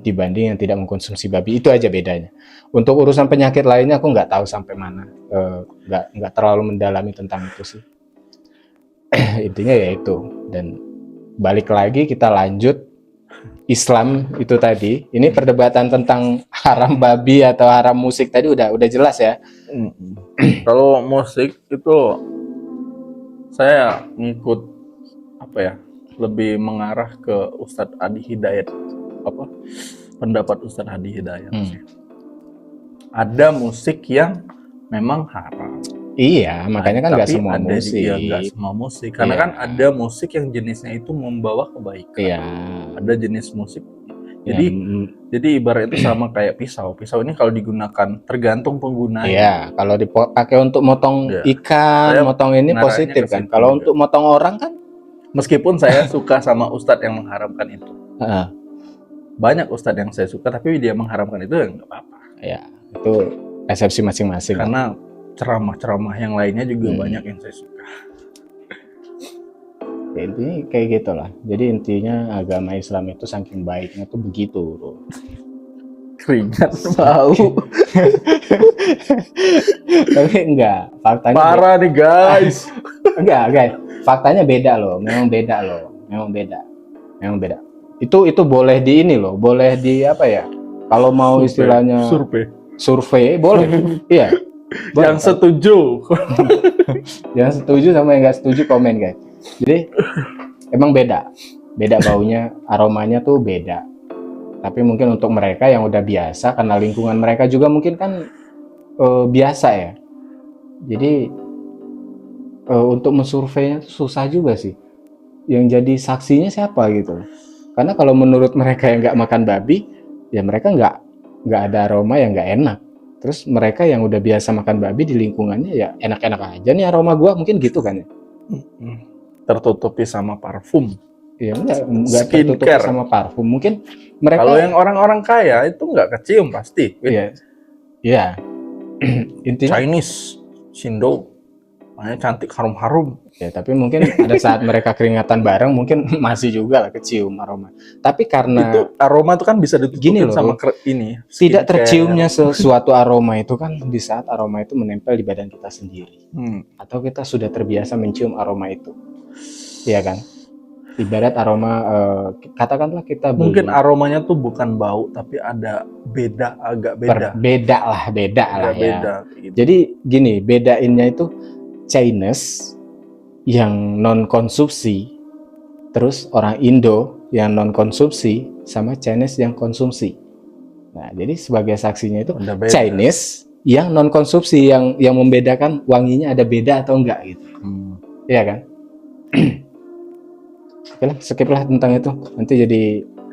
dibanding yang tidak mengkonsumsi babi. Itu aja bedanya. Untuk urusan penyakit lainnya aku nggak tahu sampai mana, nggak terlalu mendalami tentang itu sih. Intinya ya itu. Dan balik lagi kita lanjut Islam itu tadi. Ini perdebatan tentang haram babi atau haram musik tadi udah jelas ya. Kalau musik itu saya ngikut apa ya, lebih mengarah ke Ustadz Adi Hidayat, apa pendapat Ustadz Adi Hidayat. Ada musik yang memang haram. Iya, makanya kan nggak Tapi semua ada musik. juga nggak semua musik, karena Iya. kan ada musik yang jenisnya itu membawa kebaikan. Iya. Ada jenis musik. Ya, Jadi ibarat itu sama kayak pisau. Pisau ini kalau digunakan tergantung penggunanya. iya, kalau dipakai untuk motong Iya. ikan, Saya motong ini ngarahnya positif ke kan. situ Kalau juga. untuk motong orang kan, Meskipun saya suka sama ustadz yang mengharamkan itu. Banyak ustadz yang saya suka, tapi dia mengharamkan itu ya nggak apa-apa. ya itu persepsi masing-masing. Karena ceramah-ceramah yang lainnya juga banyak yang saya suka. Ya, intinya kayak gitulah. Jadi intinya agama Islam itu saking baiknya tuh begitu, bro. Keringat bau. Tapi enggak, faktanya Parah nih guys. enggak, guys. Faktanya beda loh, memang beda loh. Memang beda. Itu boleh di ini loh, boleh di apa ya? Kalau mau istilahnya survei boleh. Iya. Boleh, Yang setuju. yang setuju sama yang nggak setuju komen guys. Jadi emang beda baunya, aromanya tuh beda. Tapi mungkin untuk mereka yang udah biasa, karena lingkungan mereka juga mungkin kan biasa ya. Jadi untuk mensurveinya tuh susah juga sih. Yang jadi saksinya siapa gitu. Karena kalau menurut mereka yang nggak makan babi, ya mereka nggak ada aroma yang nggak enak. Terus mereka yang udah biasa makan babi di lingkungannya ya enak-enak aja nih aroma gua, mungkin gitu kan ya. Tertutupi sama parfum. Ya nggak tertutup Skincare. sama parfum. Mungkin mereka Kalau yang orang-orang kaya itu nggak kecium pasti. Iya. Intinya Chinese, Shindo, makanya cantik harum-harum. ya, tapi mungkin ada saat mereka keringatan bareng mungkin masih juga lah kecium aroma. Tapi karena Itu aroma itu kan bisa ditutupin gini loh, sama ini. tidak skincare. terciumnya sesuatu aroma itu kan di saat aroma itu menempel di badan kita sendiri. Atau kita sudah terbiasa mencium aroma itu. Iya kan? Ibarat aroma, katakanlah kita beli. Mungkin aromanya tuh bukan bau, tapi ada agak beda. Beda lah ya. Beda, gitu. Jadi gini, bedainnya itu Chinese yang non konsumsi, terus orang Indo yang non konsumsi, sama Chinese yang konsumsi. Nah, jadi sebagai saksinya itu Chinese yang non konsumsi yang membedakan wanginya ada beda atau enggak gitu. Iya kan? Oke lah, skip lah tentang itu. Nanti jadi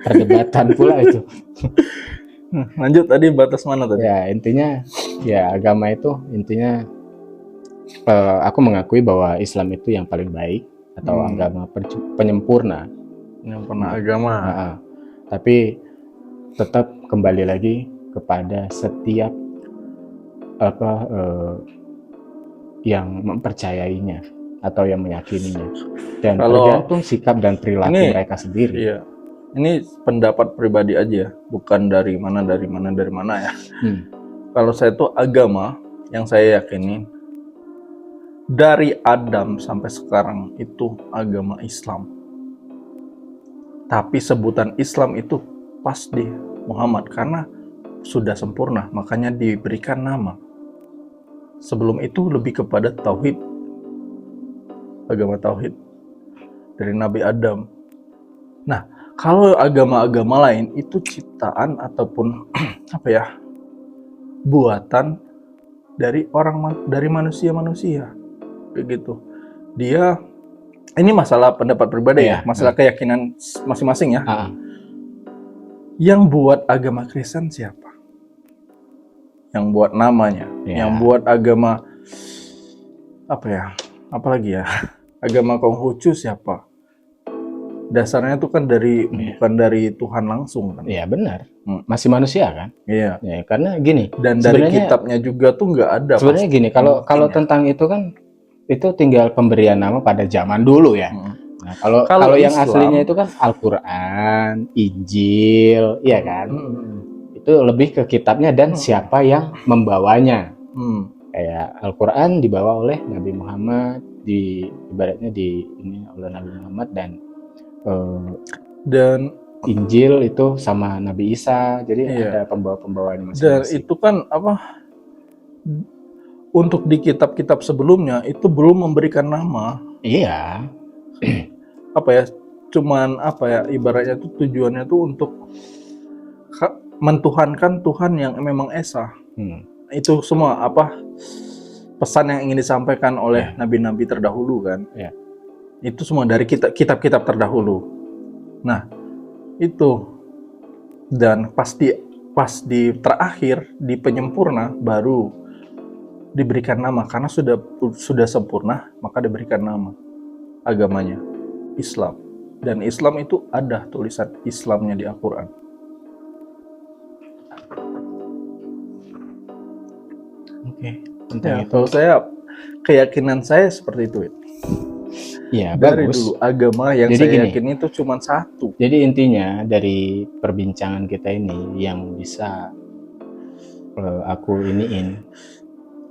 perdebatan pula itu. Lanjut tadi batas mana tadi? Ya, intinya ya agama itu intinya aku mengakui bahwa Islam itu yang paling baik atau agama penyempurna. Agama. Tapi tetap kembali lagi kepada setiap yang mempercayainya atau yang meyakininya, dan tergantung sikap dan perilaku mereka sendiri. Iya. Ini pendapat pribadi aja, bukan dari mana ya. Kalau saya tuh agama yang saya yakini dari Adam sampai sekarang itu agama Islam. Tapi sebutan Islam itu pas di Muhammad karena sudah sempurna, makanya diberikan nama. Sebelum itu lebih kepada tauhid, agama tauhid dari Nabi Adam. Nah, kalau agama-agama lain itu ciptaan ataupun buatan dari manusia-manusia, begitu. Dia ini masalah pendapat pribadi ya, masalah keyakinan masing-masing ya. Yang buat agama Kristen siapa? Yang buat namanya, yang buat agama apalagi ya, agama Konghucu siapa? Dasarnya itu kan bukan dari Tuhan langsung kan? Iya benar, masih manusia kan? Iya. Ya, karena gini. Dan dari kitabnya juga tuh nggak ada. Sebenarnya gini, kalau tentang itu kan itu tinggal pemberian nama pada zaman dulu ya. Nah, kalau Kalau yang Islam- aslinya itu kan Al-Qur'an, Injil, iya kan? Itu lebih ke kitabnya dan siapa yang membawanya. Kayak Al-Qur'an dibawa oleh Nabi Muhammad, ibaratnya ini oleh Nabi Muhammad, dan Dan Injil itu sama Nabi Isa. Jadi Iya. ada pembawa-pembawanya dan masing-masing. itu kan untuk di kitab-kitab sebelumnya itu belum memberikan nama. Iya. Cuman ibaratnya tuh tujuannya tuh untuk mentuhankan Tuhan yang memang esa. Itu semua pesan yang ingin disampaikan oleh nabi-nabi terdahulu kan. Itu semua dari kitab-kitab terdahulu. Nah, itu, dan pas di terakhir, di penyempurna, baru diberikan nama. Karena sudah sempurna, maka diberikan nama agamanya Islam. Dan Islam itu ada tulisan Islamnya di Al-Quran. Oke. Ya, kalau keyakinan saya seperti itu. Iya, Dari bagus. dulu agama yang Jadi saya gini, yakini itu cuma satu. Jadi intinya dari perbincangan kita ini yang bisa aku iniin.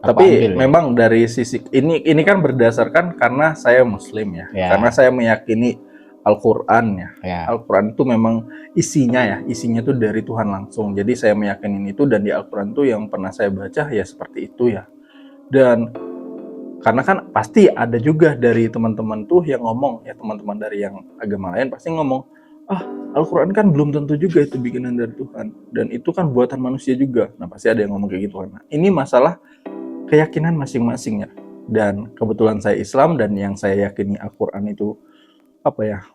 Tapi memang dari sisi ini kan berdasarkan karena saya Muslim ya. Karena saya meyakini Al-Qur'an ya. Al-Qur'an itu memang isinya itu dari Tuhan langsung. Jadi saya meyakini itu, dan di Al-Qur'an itu yang pernah saya baca ya seperti itu ya. Dan karena kan pasti ada juga dari teman-teman tuh yang ngomong, ya teman-teman dari yang agama lain pasti ngomong, Al-Quran kan belum tentu juga itu bikinan dari Tuhan, dan itu kan buatan manusia juga. Nah pasti ada yang ngomong kayak gitu kan. Nah, ini masalah keyakinan masing-masing ya. Dan kebetulan saya Islam, dan yang saya yakini Al-Quran itu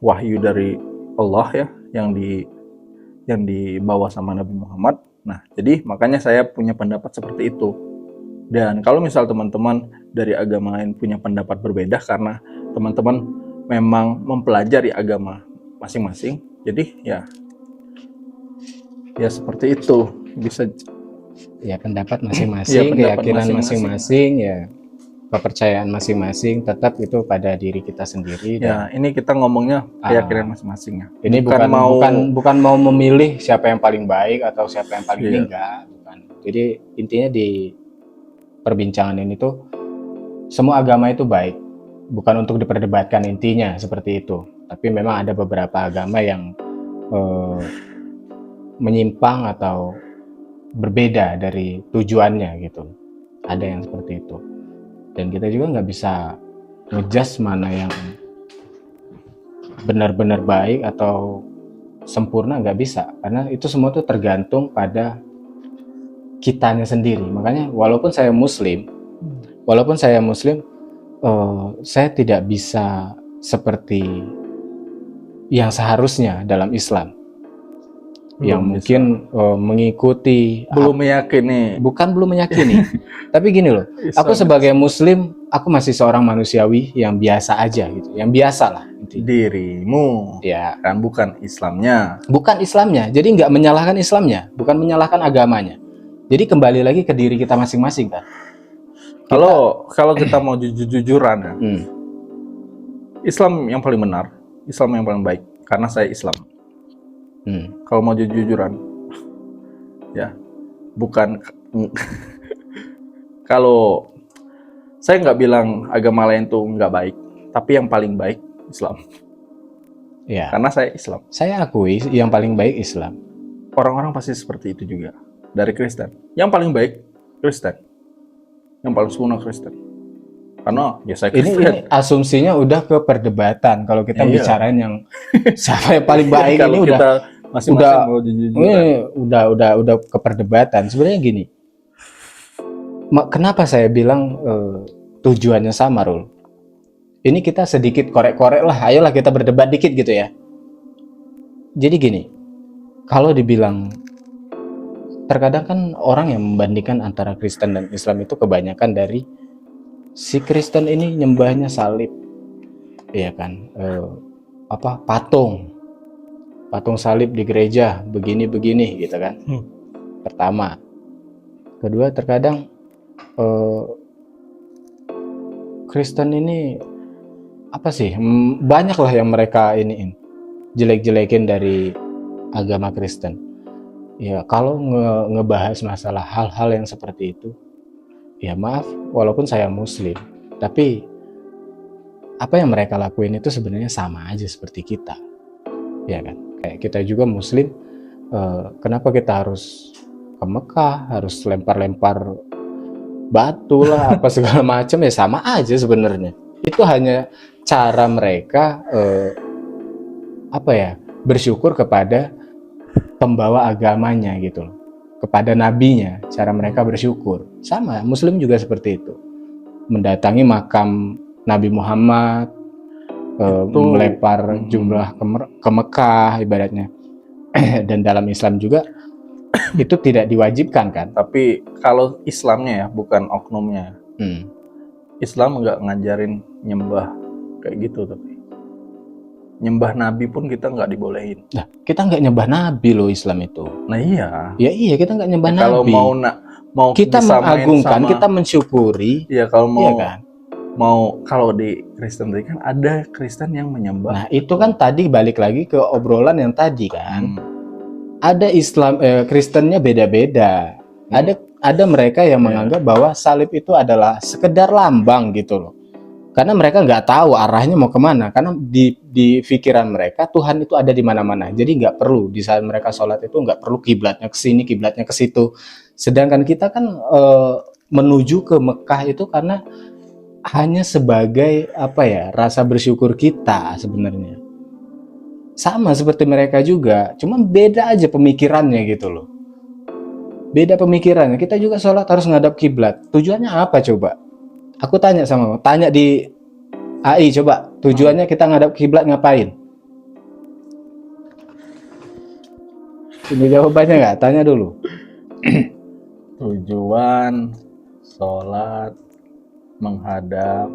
wahyu dari Allah ya, yang dibawa sama Nabi Muhammad. Nah jadi makanya saya punya pendapat seperti itu. Dan kalau misal teman-teman dari agama lain punya pendapat berbeda karena teman-teman memang mempelajari agama masing-masing, jadi ya seperti itu, bisa ya pendapat masing-masing, keyakinan masing-masing, ya kepercayaan masing-masing, tetap itu pada diri kita sendiri. Ya, ini kita ngomongnya keyakinan masing-masing ya. Ini bukan mau memilih siapa yang paling baik atau siapa yang paling enggak, bukan. Jadi intinya di perbincangan ini tuh semua agama itu baik, bukan untuk diperdebatkan, intinya seperti itu. Tapi memang ada beberapa agama yang menyimpang atau berbeda dari tujuannya gitu. Ada yang seperti itu. Dan kita juga nggak bisa ngejudge mana yang benar-benar baik atau sempurna, nggak bisa. Karena itu semua tuh tergantung pada kitanya sendiri. Makanya walaupun saya muslim, saya tidak bisa seperti yang seharusnya dalam Islam. Yang mungkin mengikuti, belum meyakini. Bukan belum meyakini. Tapi gini loh, aku sebagai muslim, aku masih seorang manusiawi yang biasa aja gitu. Yang biasa lah. Dirimu ya kan bukan Islamnya. Bukan Islamnya. Jadi nggak menyalahkan Islamnya, bukan menyalahkan agamanya. Jadi kembali lagi ke diri kita masing-masing kan. Kalau kita mau jujur-jujuran ya, Islam yang paling benar, Islam yang paling baik, karena saya Islam. Kalau mau jujur-jujuran, ya bukan kalau saya nggak bilang agama lain tuh nggak baik, tapi yang paling baik Islam. Ya. Karena saya Islam. Saya akui yang paling baik Islam. Orang-orang pasti seperti itu juga. Dari Kristen, yang paling baik Kristen, yang paling sempurna Kristen. Karena ya saya Kristen. Ini asumsinya udah ke perdebatan. Kalau kita bicarain yang siapa yang paling baik ini udah ke perdebatan. Sebenarnya gini, kenapa saya bilang tujuannya sama, Rul? Ini kita sedikit korek-korek lah. Ayolah kita berdebat dikit gitu ya. Jadi gini, kalau dibilang, terkadang kan orang yang membandingkan antara Kristen dan Islam itu kebanyakan dari si Kristen ini nyembahnya salib, ya kan, patung salib di gereja begini gitu kan. Pertama, kedua terkadang Kristen ini apa sih? Banyak lah yang mereka iniin, jelek-jelekin dari agama Kristen. Ya kalau ngebahas masalah hal-hal yang seperti itu, ya maaf, walaupun saya Muslim, tapi apa yang mereka lakuin itu sebenarnya sama aja seperti kita, ya kan? Kayak kita juga Muslim, kenapa kita harus ke Mekah, harus lempar-lempar batu lah, apa segala macam, ya sama aja sebenarnya. Itu hanya cara mereka apa ya, bersyukur kepada pembawa agamanya gitu loh, kepada nabinya, cara mereka bersyukur. Sama, Muslim juga seperti itu. Mendatangi makam Nabi Muhammad, melempar jumlah ke Mekah ibaratnya. Dan dalam Islam juga itu tidak diwajibkan kan? Tapi kalau Islamnya ya, bukan oknumnya. Islam nggak ngajarin nyembah kayak gitu, tapi nyembah Nabi pun kita nggak dibolehin. Nah, kita nggak nyembah Nabi loh Islam itu. Nah iya. Ya iya, kita nggak nyembah Nabi. Kalau mau kita mengagungkan, kita mensyukuri. Iya, kalau mau iya kan? Kalau di Kristen tadi kan ada Kristen yang menyembah. Nah, itu kan tadi balik lagi ke obrolan yang tadi kan. Ada Islam Kristennya beda-beda. Ada mereka yang menganggap bahwa salib itu adalah sekedar lambang gitu loh. Karena mereka nggak tahu arahnya mau kemana. Karena di pikiran mereka Tuhan itu ada di mana-mana. Jadi nggak perlu di saat mereka sholat itu nggak perlu kiblatnya ke sini, kiblatnya ke situ. Sedangkan kita kan menuju ke Mekah itu karena hanya sebagai apa ya, rasa bersyukur kita sebenarnya. Sama seperti mereka juga, cuma beda aja pemikirannya gitu loh. Beda pemikirannya. Kita juga sholat harus ngadap kiblat. Tujuannya apa coba? Aku tanya di AI coba, tujuannya kita ngadap kiblat ngapain? Ini jawabannya nggak? Tanya dulu. Tujuan sholat menghadap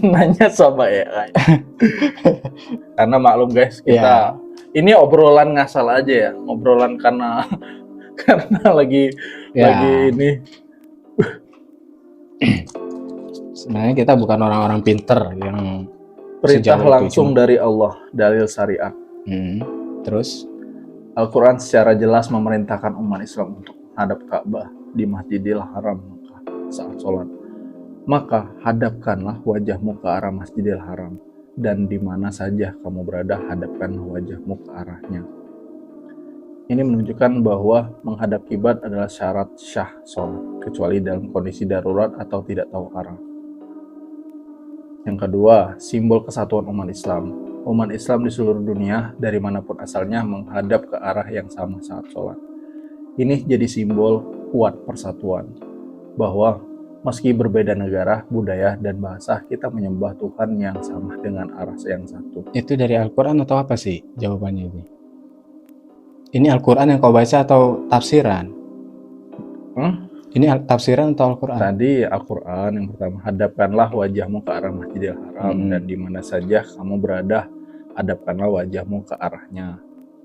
nanya coba ya. Karena maklum guys, kita ini obrolan ngasal aja ya, obrolan karena lagi ini. Sebenarnya kita bukan orang-orang pinter yang perintah langsung dari Allah, dalil syariat. Terus Al-Quran secara jelas memerintahkan umat Islam untuk menghadap Ka'bah di Masjidil Haram saat sholat. Maka hadapkanlah wajahmu ke arah Masjidil Haram, dan di mana saja kamu berada hadapkanlah wajahmu ke arahnya. Ini menunjukkan bahwa menghadap kiblat adalah syarat syah sholat, kecuali dalam kondisi darurat atau tidak tahu arah. Yang kedua, simbol kesatuan umat Islam. Umat Islam di seluruh dunia, dari manapun asalnya, menghadap ke arah yang sama saat sholat. Ini jadi simbol kuat persatuan, bahwa meski berbeda negara, budaya, dan bahasa, kita menyembah Tuhan yang sama dengan arah yang satu. Itu dari Al-Quran atau apa sih jawabannya ini? Ini Al-Quran yang kau baca atau tafsiran? Ini tafsiran atau Al-Quran? Tadi Al-Quran yang pertama, hadapkanlah wajahmu ke arah Masjidil Haram, dan di mana saja kamu berada, hadapkanlah wajahmu ke arahnya.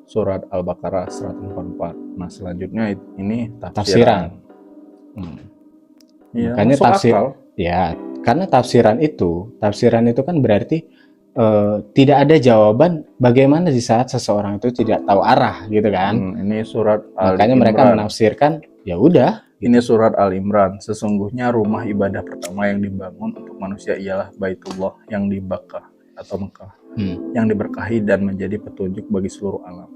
Surat Al-Baqarah 144. Nah, selanjutnya ini tafsiran. Ya, makanya karena tafsiran itu kan berarti tidak ada jawaban bagaimana di saat seseorang itu tidak tahu arah gitu kan. Ini surat makanya mereka menafsirkan ya udah. Ini surat Al-Imran. Sesungguhnya rumah ibadah pertama yang dibangun untuk manusia ialah Baitullah yang di Bakkah atau Mekah, yang diberkahi dan menjadi petunjuk bagi seluruh alam.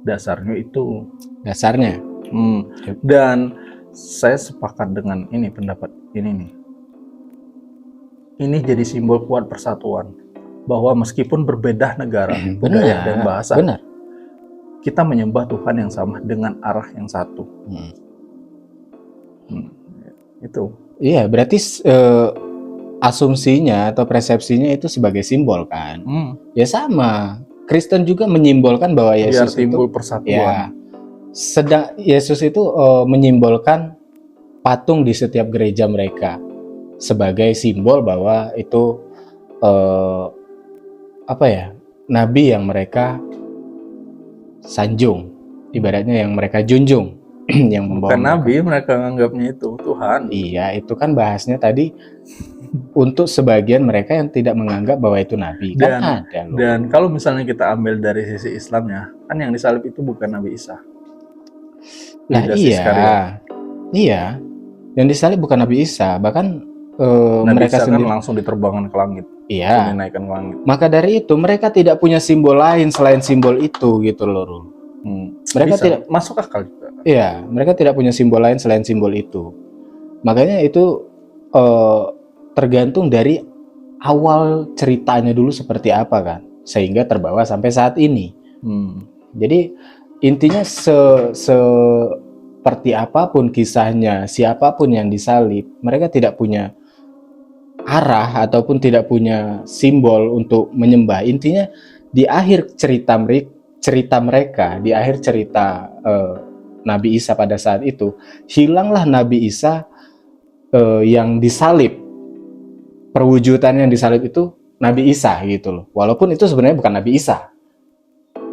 Dasarnya itu. Dasarnya. Dan saya sepakat dengan ini pendapat ini nih. Ini jadi simbol kuat persatuan, bahwa meskipun berbeda negara, budaya dan bahasa, kita menyembah Tuhan yang sama dengan arah yang satu. Itu. Iya, berarti asumsinya atau persepsinya itu sebagai simbol kan? Ya sama. Kristen juga menyimbolkan bahwa Yesus itu simbol persatuan. Ya, sedang Yesus itu menyimbolkan patung di setiap gereja mereka sebagai simbol bahwa itu nabi yang mereka sanjung, ibaratnya yang mereka junjung, yang membawa bukan nabi, mereka menganggapnya itu Tuhan. Tuhan. Iya, itu kan bahasnya tadi untuk sebagian mereka yang tidak menganggap bahwa itu nabi. Kan Dan ada loh. dan kalau misalnya kita ambil dari sisi Islamnya, kan yang disalib itu bukan Nabi Isa. Nah Yudas iya, Iskariot. iya. Yang disalib bukan Nabi Isa, bahkan Nabi mereka Isa kan sendiri. langsung diterbangkan ke langit, langsung Iya. dinaikkan ke langit. Maka dari itu mereka tidak punya simbol lain selain simbol itu gitu loh, Rul. Mereka Bisa tidak, masuk akal juga. iya, mereka tidak punya simbol lain selain simbol itu. Makanya itu eh, tergantung dari awal ceritanya dulu seperti apa kan, sehingga terbawa sampai saat ini. Jadi intinya seperti apapun kisahnya, siapapun yang disalib, mereka tidak punya arah ataupun tidak punya simbol untuk menyembah. Intinya di akhir cerita mereka, di akhir cerita Nabi Isa pada saat itu, hilanglah Nabi Isa yang disalib. Perwujudan yang disalib itu Nabi Isa gitu loh. Walaupun itu sebenarnya bukan Nabi Isa.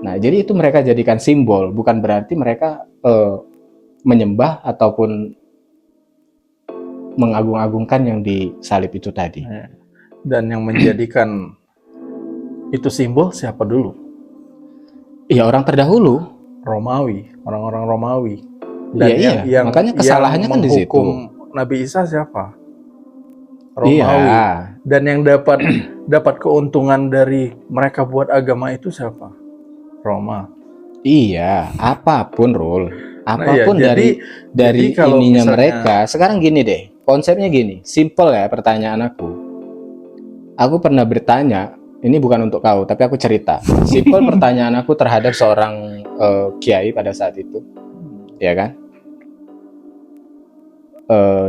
Nah, jadi itu mereka jadikan simbol, bukan berarti mereka menyembah ataupun mengagung-agungkan yang disalib itu tadi. Dan yang menjadikan itu simbol siapa dulu? Ya orang terdahulu. Romawi, orang-orang Romawi. Dan Iya, makanya kesalahannya kan di situ. menghukum Nabi Isa siapa? Iya. Romawi. Dan yang dapat keuntungan dari mereka buat agama itu siapa? Roma. Iya, apapun Rul, apapun Nah, dari kalau ininya misalnya, mereka. Sekarang gini deh, konsepnya gini, simple ya pertanyaan aku. Aku pernah bertanya, ini bukan untuk kau, tapi aku cerita. Simple pertanyaan aku terhadap seorang kiai pada saat itu, ya kan?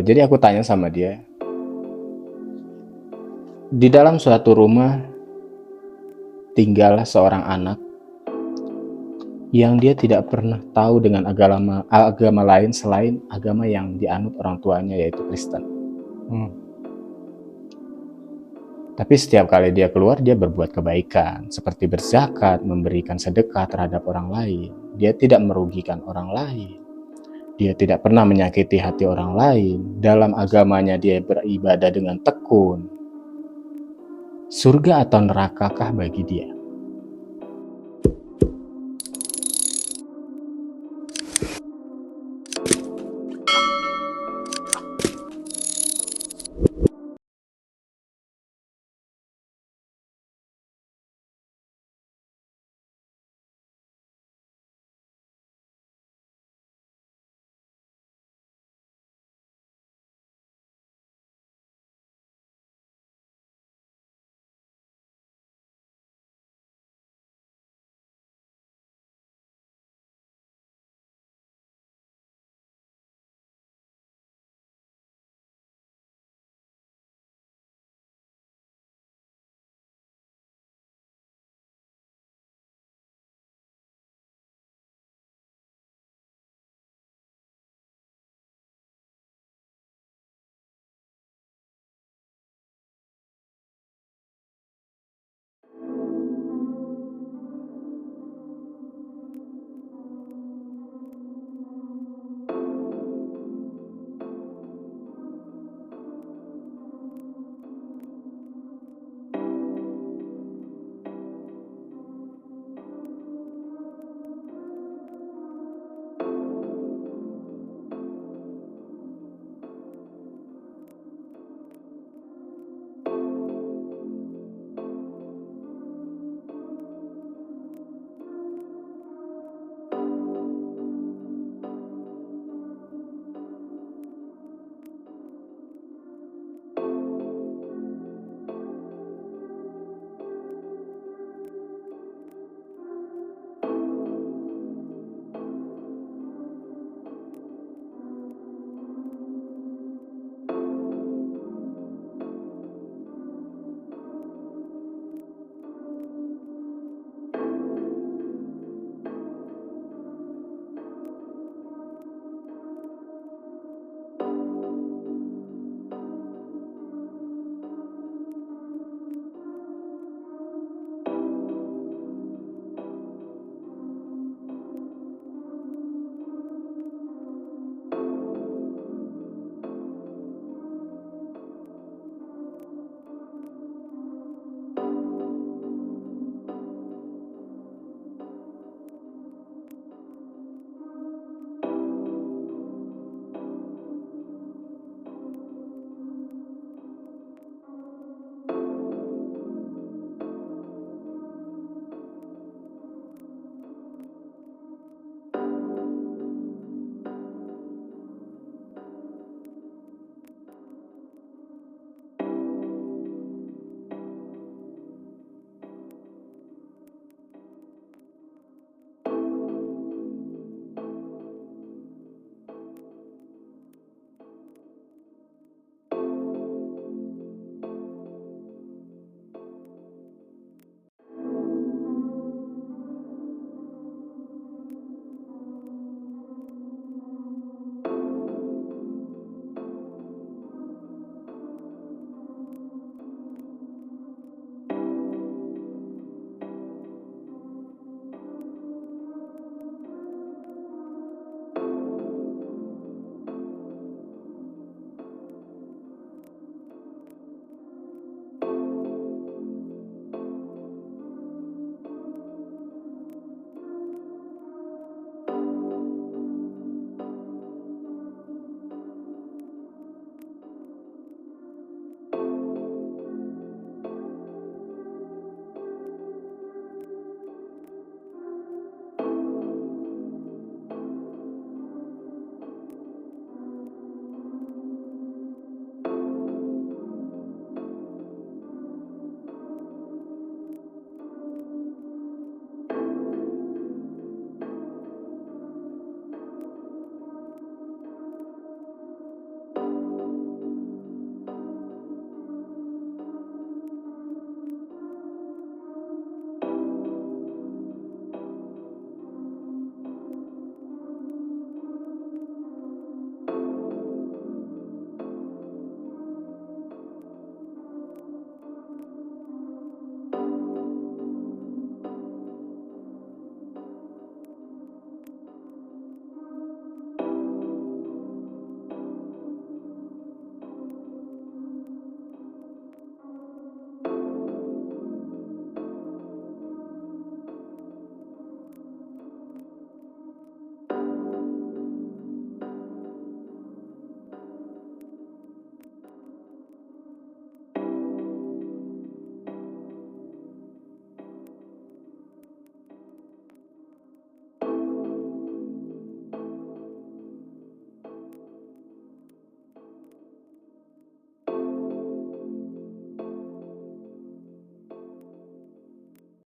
Jadi aku tanya sama dia, di dalam suatu rumah tinggallah seorang anak yang dia tidak pernah tahu dengan agama lain selain agama yang dianut orang tuanya, yaitu Kristen. Tapi setiap kali dia keluar, dia berbuat kebaikan, seperti berzakat, memberikan sedekah terhadap orang lain. Dia tidak merugikan orang lain. Dia tidak pernah menyakiti hati orang lain. Dalam agamanya dia beribadah dengan tekun. Surga atau nerakakah bagi dia?